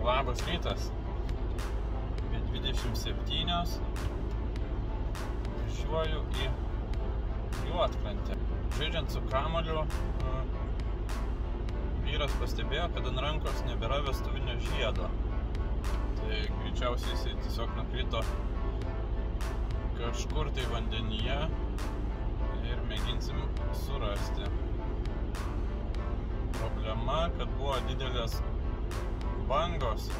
Labas rytas. 27 važiuoju į Juodkrantę. Žaidžiant su kamuoliu, vyras pastebėjo, kad ant rankos nebėra vestuvinio žiedo. Tai greičiausiai jisai tiesiog nukrito kažkur tai vandenyje ir mėginsim surasti. Problema, kad buvo didelės bangos,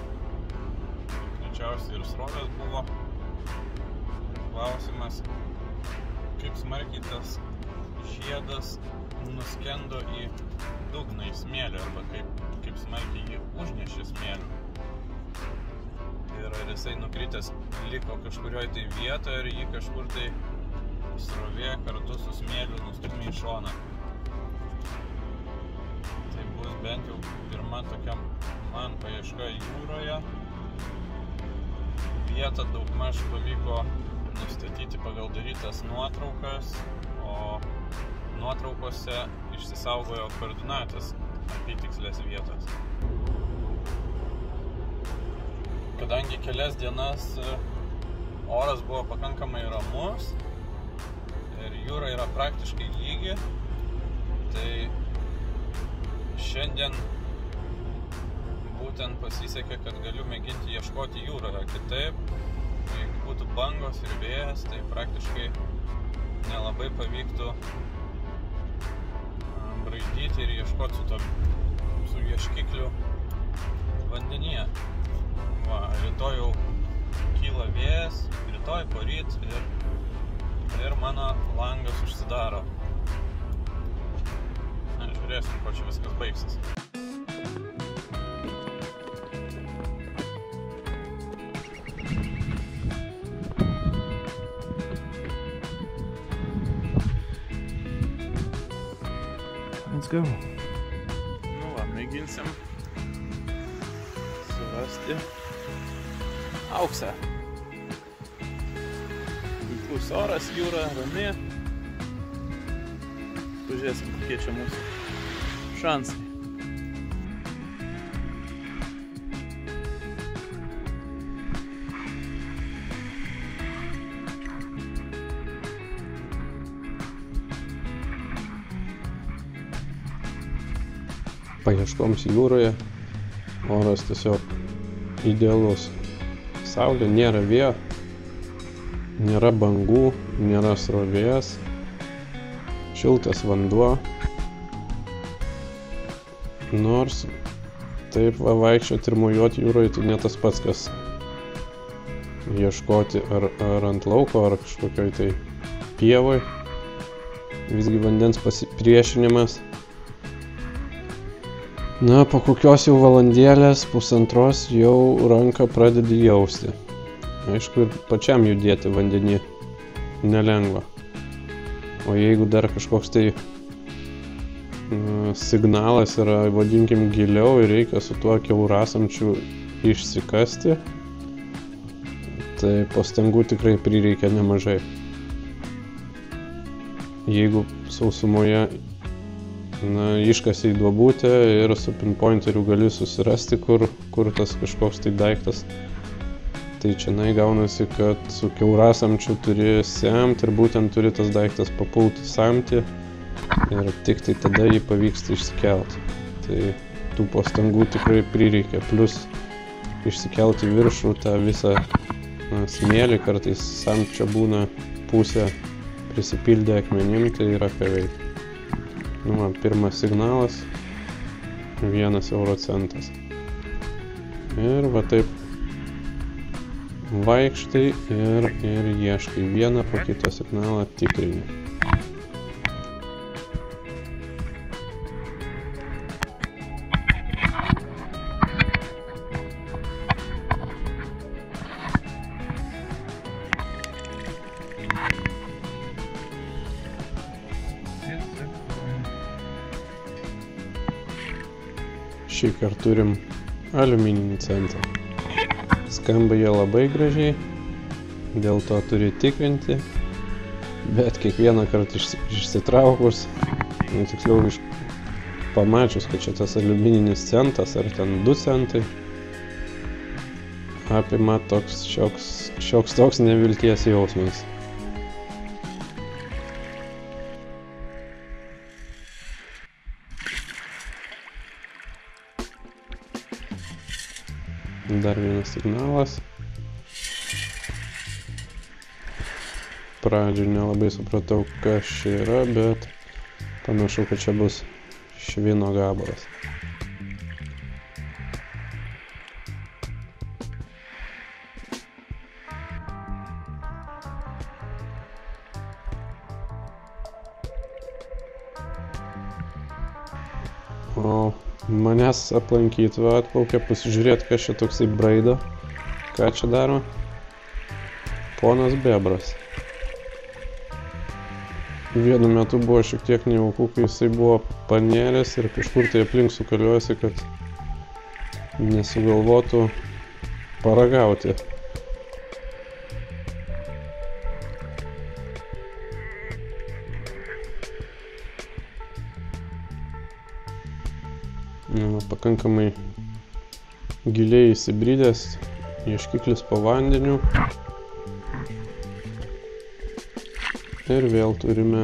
greičiausiai ir srovės buvo. Klausimas, kaip smarkiai tas žiedas nuskendo į dugną, į smėlį, arba kaip smarkiai jį užnešė smėliu. Ir ar jisai nukritęs liko kažkurioj tai vietoje, ar jį kažkur tai srovė kartu su smėliu nustūmė į šoną. Tai bus bent jau pirma tokia man paieška jūroje. Vietą daugmaž pavyko nustatyti pagal darytas nuotraukas, o nuotraukose išsisaugojo koordinatės apytikslės vietos. Kadangi kelias dienas oras buvo pakankamai ramus ir jūra yra praktiškai lygi, tai šiandien būtent pasisekė, kad galiu mėginti ieškoti jūroje. Kitaip, jeigu būtų bangos ir vėjas, tai praktiškai nelabai pavyktų braidyti ir ieškoti su ieškikliu vandenyje. Va, rytoj jau kyla vėjas, rytoj poryt ir mano langas užsidaro. Na, žiūrėsim, ko čia viskas baigsis. Let's go. Nu va, mėginsim surasti auksą. Puikus oras, jūra rami. Pažiūrėsim, kokie čia mūsų šansai. Paieškoms jūroje, oras tiesiog idealus. Saulė, nėra vėjo, nėra bangų, nėra srovės, šiltas vanduo. Nors taip va vaikščioti ir mojuoti jūroje, tai ne tas pats, kas ieškoti ar ant lauko, ar kažkokioj tai pievoj. Visgi vandens pasipriešinimas. Na, po kokios jau valandėlės, pusantros, jau ranką pradedi jausti. Aišku, ir pačiam judėti vandenį nelengva. O jeigu dar kažkoks tai signalas yra, vadinkim, giliau ir reikia su tuo kiaurasamčiu išsikasti, tai pastangų tikrai prireikia nemažai. Jeigu sausumoje iškasi į duobutę ir su pinpointeriu gali susirasti, kur tas kažkoks tai daiktas. Tai čia gaunasi, kad su kiaurasamčiu turi semti ir būtent turi tas daiktas papulti samti ir tik tai tada jį pavyksta išsikelti. Tai tų pastangų tikrai prireikia. Plus išsikelti viršų tą visą smėlį, kartais samčio būna pusę prisipildę akmenim, tai yra ką veikti. Nu, man pirmas signalas, 1 eurocentas. Ir va taip vaikštai ir ieškai vieną po kito signalą tikrini. Šį kartą turim aliumininį centą. Skamba jie labai gražiai, dėl to turi tikrinti, bet kiekvieną kartą išsitraukus, tiksliau pamačius, kad čia tas aliumininis centas ar ten 2 centai, apima toks šioks toks nevilties jausmas. Dar vienas signalas. Pradžioj nelabai supratau, kas čia yra, bet panašu, kad čia bus švino gabalas. O manęs aplankyti atplaukė pasižiūrėti, kas čia toksai braido. Ką čia daro? Ponas Bebras. Vienu metu buvo šiek tiek nejauku, kai jisai buvo panėręs ir kažkur tai aplink sukaliojosi, kad nesugalvotų paragauti. Pakankamai giliai įsibridęs ieškiklis po vandeniu. Ir vėl turime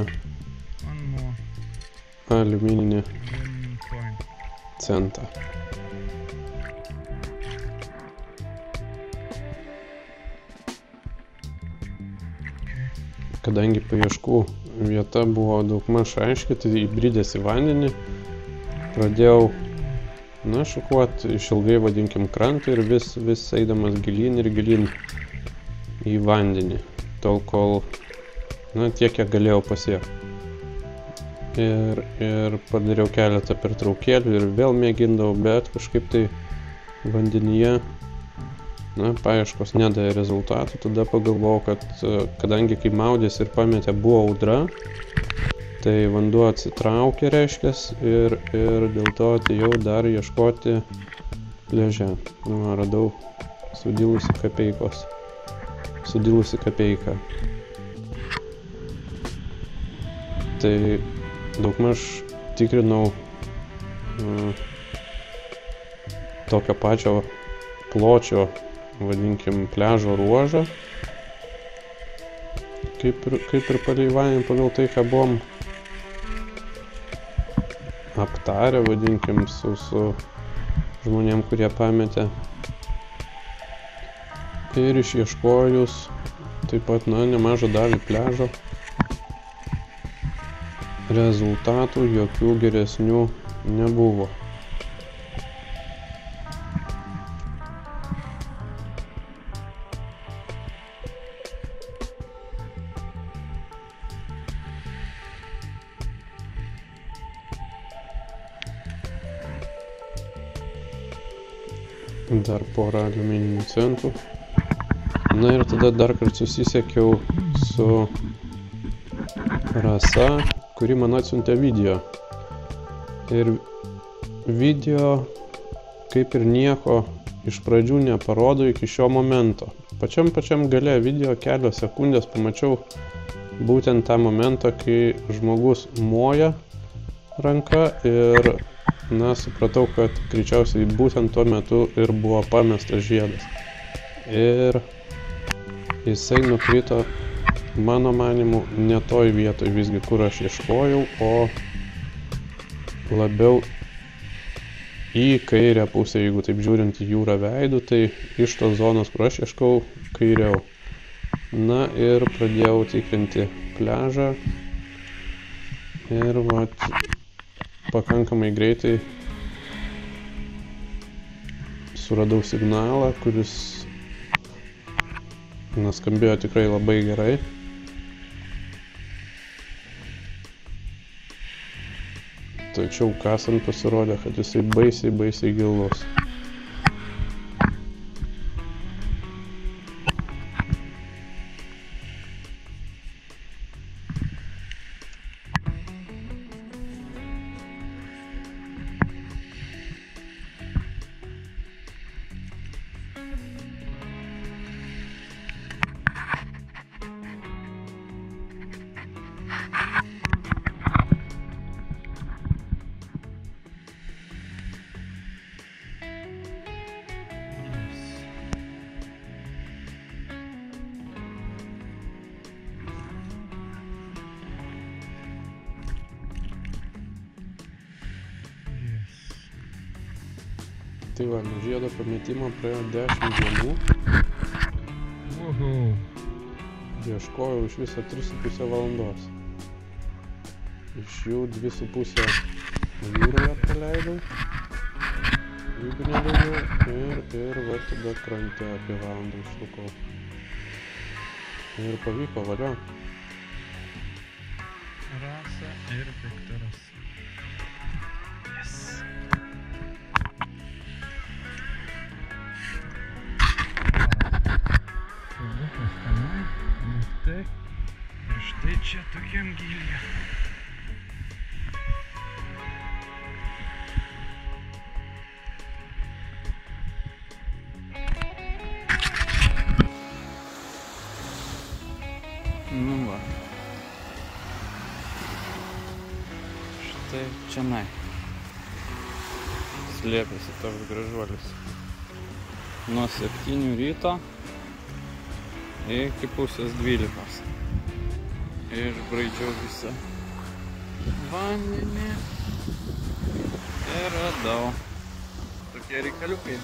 aliumininį centą. Kadangi paieškų vieta buvo daugmaž aiški, tai įbridęs į vandenį pradėjau šukuoti išilgai, vadinkim, krantą ir vis eidamas gilyn ir gilyn į vandenį, tol kol tiek, kiek galėjau pasiekti. Ir padariau keletą pertraukėlių ir vėl mėgindavau, bet kažkaip tai vandenyje paieškos nedavė rezultatų. Tada pagalvojau, kad kadangi kai maudėsi ir pametė buvo audra, tai vanduo atsitraukė, reiškias, ir dėl to atėjau dar ieškoti pliaže. Radau sudilusi kapeiką. Tai daugmaž tikrinau tokio pačio pločio, vadinkim, pliažo ruožą, kaip ir palei vandenį, pagal tai, ką buvom aptarę, vadinkim, su žmonėm, kurie pametė. Ir išieškojus taip pat nemažą dalį pliažo, rezultatų jokių geresnių nebuvo. Dar porą aliumininių centų. Ir tada dar kartą susisiekiau su Rasa, kuri man atsiuntė video. Ir video kaip ir nieko iš pradžių neparodo iki šio momento. Pačiam gale video kelios sekundės pamačiau būtent tą momentą, kai žmogus moja ranka ir supratau, kad greičiausiai būtent tuo metu ir buvo pamestas žiedas. Ir jisai nukrito, mano manimu, ne toj vietoj visgi, kur aš ieškojau, o labiau į kairę pusę, jeigu taip žiūrint į jūrą veidų, tai iš tos zonos, kur aš ieškau, kairiau. Ir pradėjau tikrinti pliažą ir pakankamai greitai suradau signalą, kuris skambėjo tikrai labai gerai. Tačiau kasant pasirodė, kad jisai baisiai gilus. Tai va, nuo žiedo pametimo praėjo 10 dienų. Ieškojau iš viso 3,5 valandos. Iš jų 2,5 jūroje praleidau. Jeigu nedaugiau. Ir va tada krante apie valandą išlukau. Ir pavyko, valio. Rasa ir Viktoras. Yes. Filmukas tenai, tai. Ir štai čia tokiam gylyje. Nu va. Štai čianai slėpėsi toks gražuolis. Nuo 7 ryto iki pusės 12. Išbraidžiau visą vandenį ir radau tokie reikaliukai.